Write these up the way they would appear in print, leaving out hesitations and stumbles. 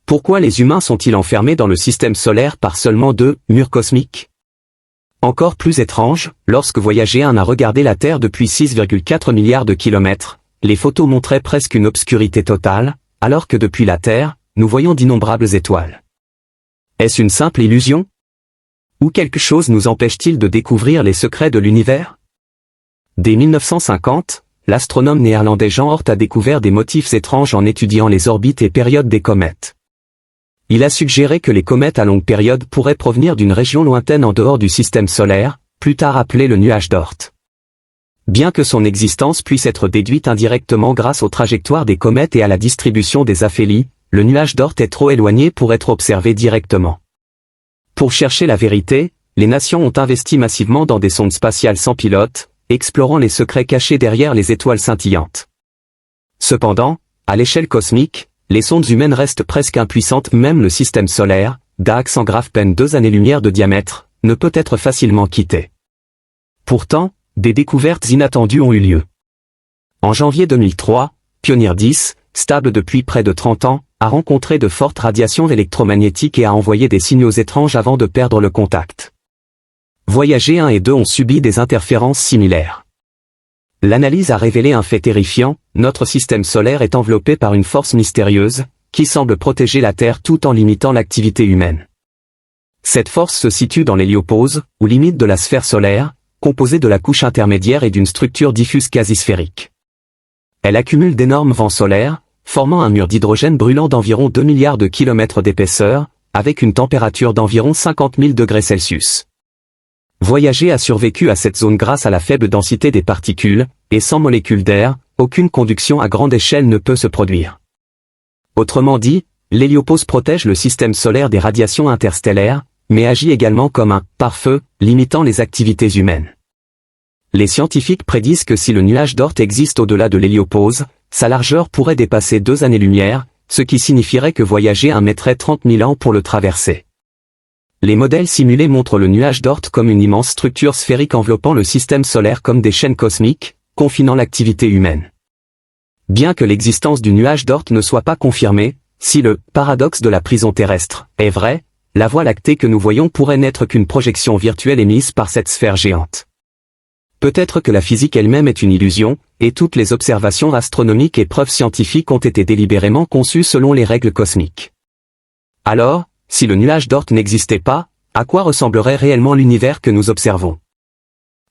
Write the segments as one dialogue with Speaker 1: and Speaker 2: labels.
Speaker 1: Pourquoi les humains sont-ils enfermés dans le système solaire par seulement 2 murs cosmiques? Encore plus étrange, lorsque Voyager 1 a regardé la Terre depuis 6,4 milliards de kilomètres, les photos montraient presque une obscurité totale, alors que depuis la Terre, nous voyons d'innombrables étoiles. Est-ce une simple illusion? Ou quelque chose nous empêche-t-il de découvrir les secrets de l'univers? Dès 1950, l'astronome néerlandais Jan Oort a découvert des motifs étranges en étudiant les orbites et périodes des comètes. Il a suggéré que les comètes à longue période pourraient provenir d'une région lointaine en dehors du système solaire, plus tard appelé le nuage d'Oort. Bien que son existence puisse être déduite indirectement grâce aux trajectoires des comètes et à la distribution des aphélies, le nuage d'Oort est trop éloigné pour être observé directement. Pour chercher la vérité, les nations ont investi massivement dans des sondes spatiales sans pilote, explorant les secrets cachés derrière les étoiles scintillantes. Cependant, à l'échelle cosmique, les sondes humaines restent presque impuissantes. Même le système solaire, d'axe en graphène 2 années-lumière de diamètre, ne peut être facilement quitté. Pourtant, des découvertes inattendues ont eu lieu. En janvier 2003, Pioneer 10, stable depuis près de 30 ans, a rencontré de fortes radiations électromagnétiques et a envoyé des signaux étranges avant de perdre le contact. Voyager 1 et 2 ont subi des interférences similaires. L'analyse a révélé un fait terrifiant, notre système solaire est enveloppé par une force mystérieuse, qui semble protéger la Terre tout en limitant l'activité humaine. Cette force se situe dans l'héliopause, ou limite de la sphère solaire, composée de la couche intermédiaire et d'une structure diffuse quasi-sphérique. Elle accumule d'énormes vents solaires, formant un mur d'hydrogène brûlant d'environ 2 milliards de kilomètres d'épaisseur, avec une température d'environ 50 000 degrés Celsius. Voyager a survécu à cette zone grâce à la faible densité des particules, et sans molécules d'air, aucune conduction à grande échelle ne peut se produire. Autrement dit, l'héliopause protège le système solaire des radiations interstellaires, mais agit également comme un pare-feu, limitant les activités humaines. Les scientifiques prédisent que si le nuage d'Oort existe au-delà de l'héliopause, sa largeur pourrait dépasser 2 années-lumière, ce qui signifierait que Voyager 1 mettrait 30 000 ans pour le traverser. Les modèles simulés montrent le nuage d'Oort comme une immense structure sphérique enveloppant le système solaire comme des chaînes cosmiques, confinant l'activité humaine. Bien que l'existence du nuage d'Oort ne soit pas confirmée, si le paradoxe de la prison terrestre est vrai, la Voie lactée que nous voyons pourrait n'être qu'une projection virtuelle émise par cette sphère géante. Peut-être que la physique elle-même est une illusion, et toutes les observations astronomiques et preuves scientifiques ont été délibérément conçues selon les règles cosmiques. Alors, si le nuage d'Oort n'existait pas, à quoi ressemblerait réellement l'univers que nous observons?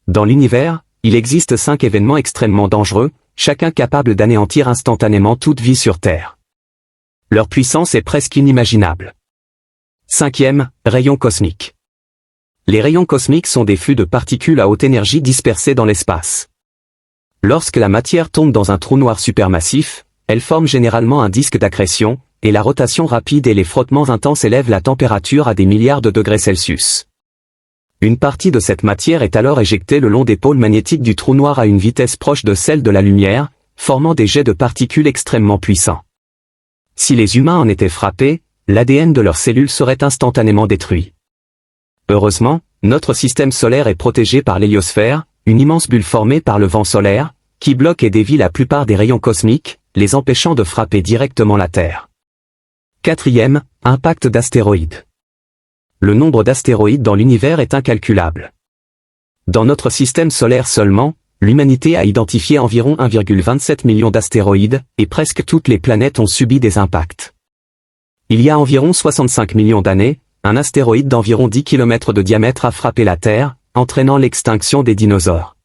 Speaker 1: Dans l'univers, il existe 5 événements extrêmement dangereux, chacun capable d'anéantir instantanément toute vie sur Terre. Leur puissance est presque inimaginable. 5e, rayons cosmiques. Les rayons cosmiques sont des flux de particules à haute énergie dispersées dans l'espace. Lorsque la matière tombe dans un trou noir supermassif, elle forme généralement un disque d'accrétion, et la rotation rapide et les frottements intenses élèvent la température à des milliards de degrés Celsius. Une partie de cette matière est alors éjectée le long des pôles magnétiques du trou noir à une vitesse proche de celle de la lumière, formant des jets de particules extrêmement puissants. Si les humains en étaient frappés, l'ADN de leurs cellules serait instantanément détruit. Heureusement, notre système solaire est protégé par l'héliosphère, une immense bulle formée par le vent solaire, qui bloque et dévie la plupart des rayons cosmiques, les empêchant de frapper directement la Terre. 4e, impact d'astéroïdes. Le nombre d'astéroïdes dans l'univers est incalculable. Dans notre système solaire seulement, l'humanité a identifié environ 1,27 million d'astéroïdes, et presque toutes les planètes ont subi des impacts. Il y a environ 65 millions d'années, un astéroïde d'environ 10 km de diamètre a frappé la Terre, entraînant l'extinction des dinosaures.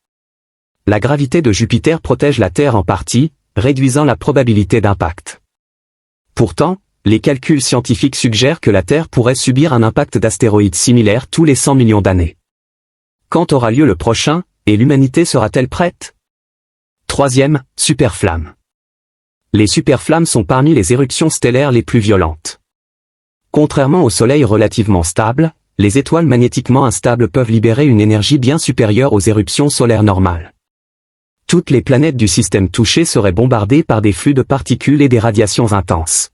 Speaker 1: La gravité de Jupiter protège la Terre en partie, réduisant la probabilité d'impact. Pourtant, les calculs scientifiques suggèrent que la Terre pourrait subir un impact d'astéroïdes similaire tous les 100 millions d'années. Quand aura lieu le prochain, et l'humanité sera-t-elle prête? 3e, superflammes. Les superflammes sont parmi les éruptions stellaires les plus violentes. Contrairement au Soleil relativement stable, les étoiles magnétiquement instables peuvent libérer une énergie bien supérieure aux éruptions solaires normales. Toutes les planètes du système touché seraient bombardées par des flux de particules et des radiations intenses.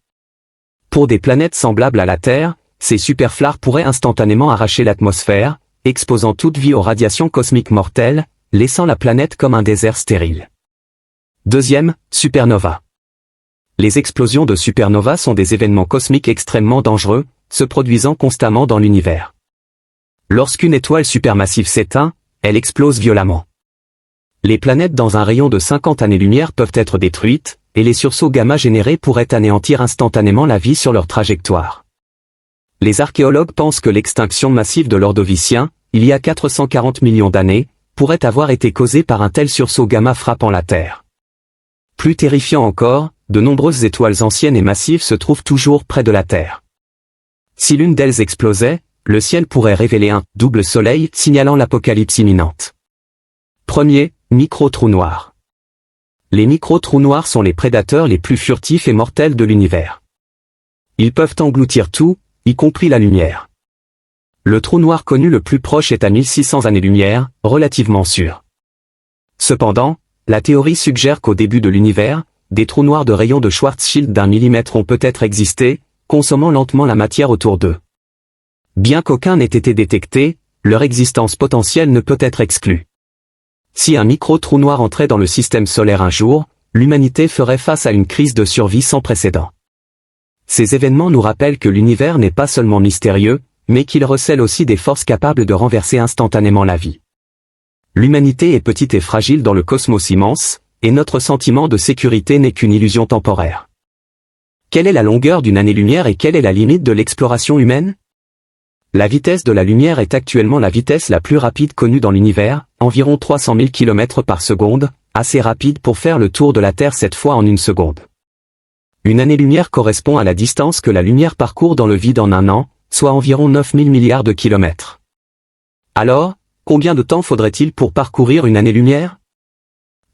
Speaker 1: Pour des planètes semblables à la Terre, ces superflammes pourraient instantanément arracher l'atmosphère, exposant toute vie aux radiations cosmiques mortelles, laissant la planète comme un désert stérile. 2e, supernova. Les explosions de supernovas sont des événements cosmiques extrêmement dangereux, se produisant constamment dans l'univers. Lorsqu'une étoile supermassive s'éteint, elle explose violemment. Les planètes dans un rayon de 50 années-lumière peuvent être détruites, et les sursauts gamma générés pourraient anéantir instantanément la vie sur leur trajectoire. Les archéologues pensent que l'extinction massive de l'Ordovicien, il y a 440 millions d'années, pourrait avoir été causée par un tel sursaut gamma frappant la Terre. Plus terrifiant encore, de nombreuses étoiles anciennes et massives se trouvent toujours près de la Terre. Si l'une d'elles explosait, le ciel pourrait révéler un « double soleil » signalant l'apocalypse imminente. Premier, micro-trous noirs. Les micro-trous noirs sont les prédateurs les plus furtifs et mortels de l'univers. Ils peuvent engloutir tout, y compris la lumière. Le trou noir connu le plus proche est à 1600 années-lumière, relativement sûr. Cependant, la théorie suggère qu'au début de l'univers, des trous noirs de rayon de Schwarzschild d'1 millimètre ont peut-être existé, consommant lentement la matière autour d'eux. Bien qu'aucun n'ait été détecté, leur existence potentielle ne peut être exclue. Si un micro-trou noir entrait dans le système solaire un jour, l'humanité ferait face à une crise de survie sans précédent. Ces événements nous rappellent que l'univers n'est pas seulement mystérieux, mais qu'il recèle aussi des forces capables de renverser instantanément la vie. L'humanité est petite et fragile dans le cosmos immense, et notre sentiment de sécurité n'est qu'une illusion temporaire. Quelle est la longueur d'une année-lumière et quelle est la limite de l'exploration humaine? La vitesse de la lumière est actuellement la vitesse la plus rapide connue dans l'univers, environ 300 000 km par seconde, assez rapide pour faire le tour de la Terre 7 fois en une seconde. Une année-lumière correspond à la distance que la lumière parcourt dans le vide en un an, soit environ 9 000 milliards de kilomètres. Alors, combien de temps faudrait-il pour parcourir une année-lumière?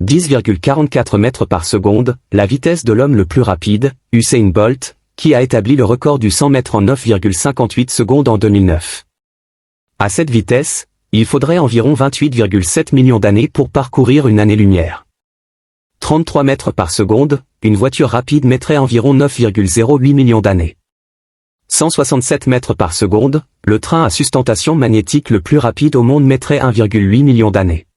Speaker 1: 10,44 mètres par seconde, la vitesse de l'homme le plus rapide, Usain Bolt, qui a établi le record du 100 mètres en 9,58 secondes en 2009. À cette vitesse, il faudrait environ 28,7 millions d'années pour parcourir une année-lumière. 33 mètres par seconde, une voiture rapide mettrait environ 9,08 millions d'années. 167 mètres par seconde, le train à sustentation magnétique le plus rapide au monde mettrait 1,8 million d'années.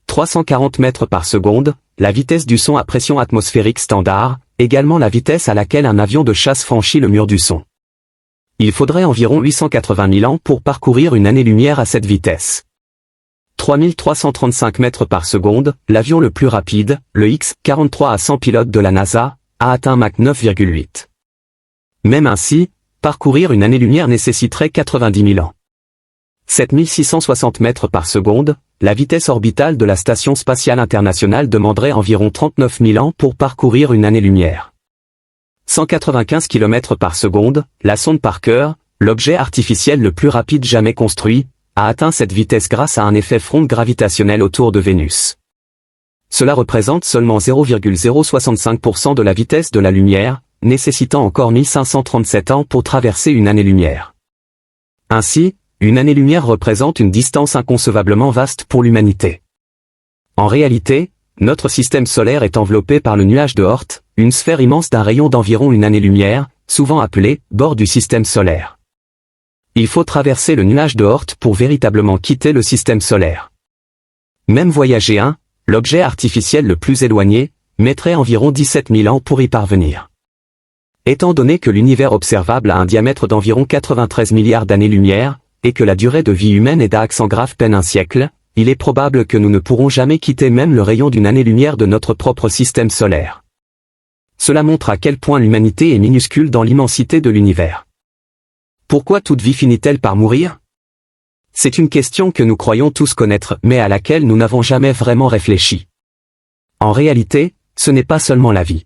Speaker 1: 340 mètres par seconde, la vitesse du son à pression atmosphérique standard, également la vitesse à laquelle un avion de chasse franchit le mur du son. Il faudrait environ 880 000 ans pour parcourir une année-lumière à cette vitesse. 3335 mètres par seconde, l'avion le plus rapide, le X-43 à 100 pilotes de la NASA, a atteint Mach 9,8. Même ainsi, parcourir une année-lumière nécessiterait 90 000 ans. 7660 mètres par seconde, la vitesse orbitale de la Station spatiale internationale demanderait environ 39 000 ans pour parcourir une année-lumière. 195 km par seconde, la sonde Parker, l'objet artificiel le plus rapide jamais construit, a atteint cette vitesse grâce à un effet fronde gravitationnel autour de Vénus. Cela représente seulement 0,065% de la vitesse de la lumière, nécessitant encore 1537 ans pour traverser une année-lumière. Ainsi, une année-lumière représente une distance inconcevablement vaste pour l'humanité. En réalité, notre système solaire est enveloppé par le nuage de Oort, une sphère immense d'un rayon d'environ une année-lumière, souvent appelée « bord du système solaire ». Il faut traverser le nuage de Oort pour véritablement quitter le système solaire. Même voyager 1, l'objet artificiel le plus éloigné, mettrait environ 17 000 ans pour y parvenir. Étant donné que l'univers observable a un diamètre d'environ 93 milliards d'années-lumière, et que la durée de vie humaine est d'accent grave peine un siècle, il est probable que nous ne pourrons jamais quitter même le rayon d'une année-lumière de notre propre système solaire. Cela montre à quel point l'humanité est minuscule dans l'immensité de l'univers. Pourquoi toute vie finit-elle par mourir? C'est une question que nous croyons tous connaître, mais à laquelle nous n'avons jamais vraiment réfléchi. En réalité, ce n'est pas seulement la vie.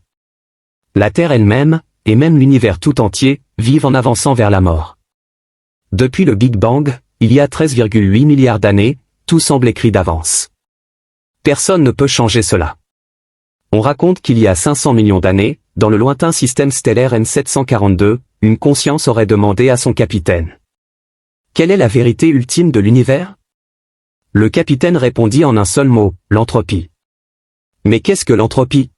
Speaker 1: La Terre elle-même, et même l'univers tout entier, vivent en avançant vers la mort. Depuis le Big Bang, il y a 13,8 milliards d'années, tout semble écrit d'avance. Personne ne peut changer cela. On raconte qu'il y a 500 millions d'années, dans le lointain système stellaire M742, une conscience aurait demandé à son capitaine. Quelle est la vérité ultime de l'univers? Le capitaine répondit en un seul mot, l'entropie. Mais qu'est-ce que l'entropie?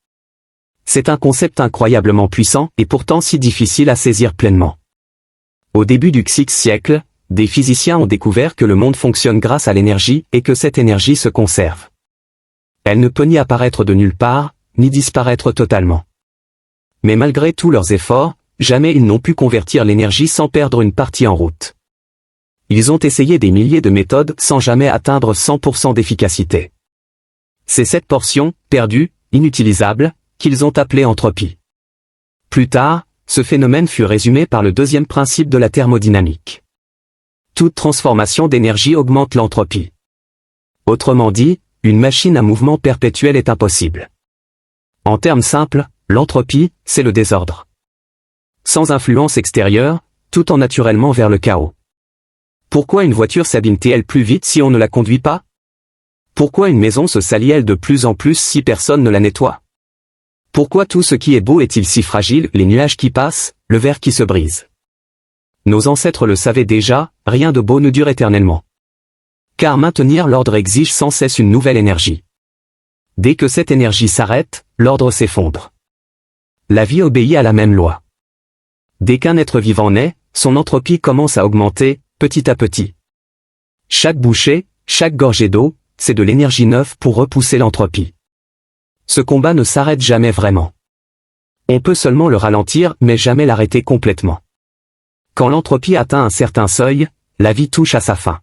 Speaker 1: C'est un concept incroyablement puissant et pourtant si difficile à saisir pleinement. Au début du XVIe siècle, des physiciens ont découvert que le monde fonctionne grâce à l'énergie et que cette énergie se conserve. Elle ne peut ni apparaître de nulle part, ni disparaître totalement. Mais malgré tous leurs efforts, jamais ils n'ont pu convertir l'énergie sans perdre une partie en route. Ils ont essayé des milliers de méthodes sans jamais atteindre 100% d'efficacité. C'est cette portion, perdue, inutilisable, qu'ils ont appelée entropie. Plus tard, ce phénomène fut résumé par le deuxième principe de la thermodynamique. Toute transformation d'énergie augmente l'entropie. Autrement dit, une machine à mouvement perpétuel est impossible. En termes simples, l'entropie, c'est le désordre. Sans influence extérieure, tout tend naturellement vers le chaos. Pourquoi une voiture s'abîme-t-elle plus vite si on ne la conduit pas? Pourquoi une maison se salit-elle de plus en plus si personne ne la nettoie? Pourquoi tout ce qui est beau est-il si fragile, les nuages qui passent, le verre qui se brise? Nos ancêtres le savaient déjà, rien de beau ne dure éternellement. Car maintenir l'ordre exige sans cesse une nouvelle énergie. Dès que cette énergie s'arrête, l'ordre s'effondre. La vie obéit à la même loi. Dès qu'un être vivant naît, son entropie commence à augmenter, petit à petit. Chaque bouchée, chaque gorgée d'eau, c'est de l'énergie neuve pour repousser l'entropie. Ce combat ne s'arrête jamais vraiment. On peut seulement le ralentir mais jamais l'arrêter complètement. Quand l'entropie atteint un certain seuil, la vie touche à sa fin.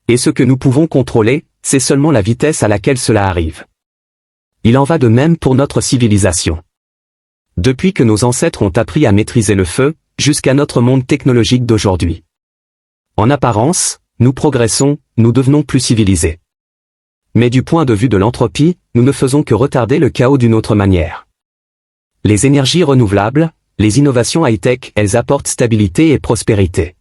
Speaker 1: Et ce que nous pouvons contrôler, c'est seulement la vitesse à laquelle cela arrive. Il en va de même pour notre civilisation. Depuis que nos ancêtres ont appris à maîtriser le feu, jusqu'à notre monde technologique d'aujourd'hui. En apparence, nous progressons, nous devenons plus civilisés. Mais du point de vue de l'entropie, nous ne faisons que retarder le chaos d'une autre manière. Les énergies renouvelables, les innovations high-tech, elles apportent stabilité et prospérité.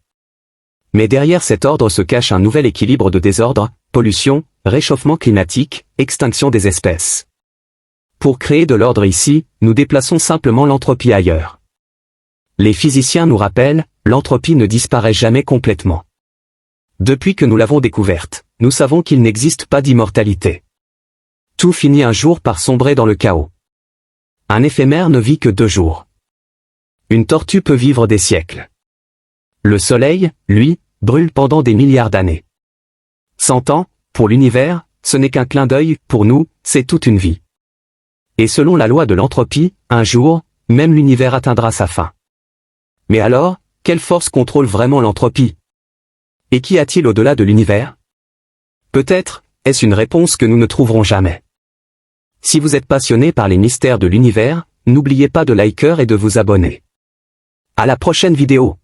Speaker 1: Mais derrière cet ordre se cache un nouvel équilibre de désordre, pollution, réchauffement climatique, extinction des espèces. Pour créer de l'ordre ici, nous déplaçons simplement l'entropie ailleurs. Les physiciens nous rappellent, l'entropie ne disparaît jamais complètement. Depuis que nous l'avons découverte, nous savons qu'il n'existe pas d'immortalité. Tout finit un jour par sombrer dans le chaos. Un éphémère ne vit que 2 jours. Une tortue peut vivre des siècles. Le soleil, lui, brûle pendant des milliards d'années. 100 ans, pour l'univers, ce n'est qu'un clin d'œil, pour nous, c'est toute une vie. Et selon la loi de l'entropie, un jour, même l'univers atteindra sa fin. Mais alors, quelle force contrôle vraiment l'entropie? Et qu'y a-t-il au-delà de l'univers? Peut-être, est-ce une réponse que nous ne trouverons jamais. Si vous êtes passionné par les mystères de l'univers, n'oubliez pas de liker et de vous abonner. À la prochaine vidéo.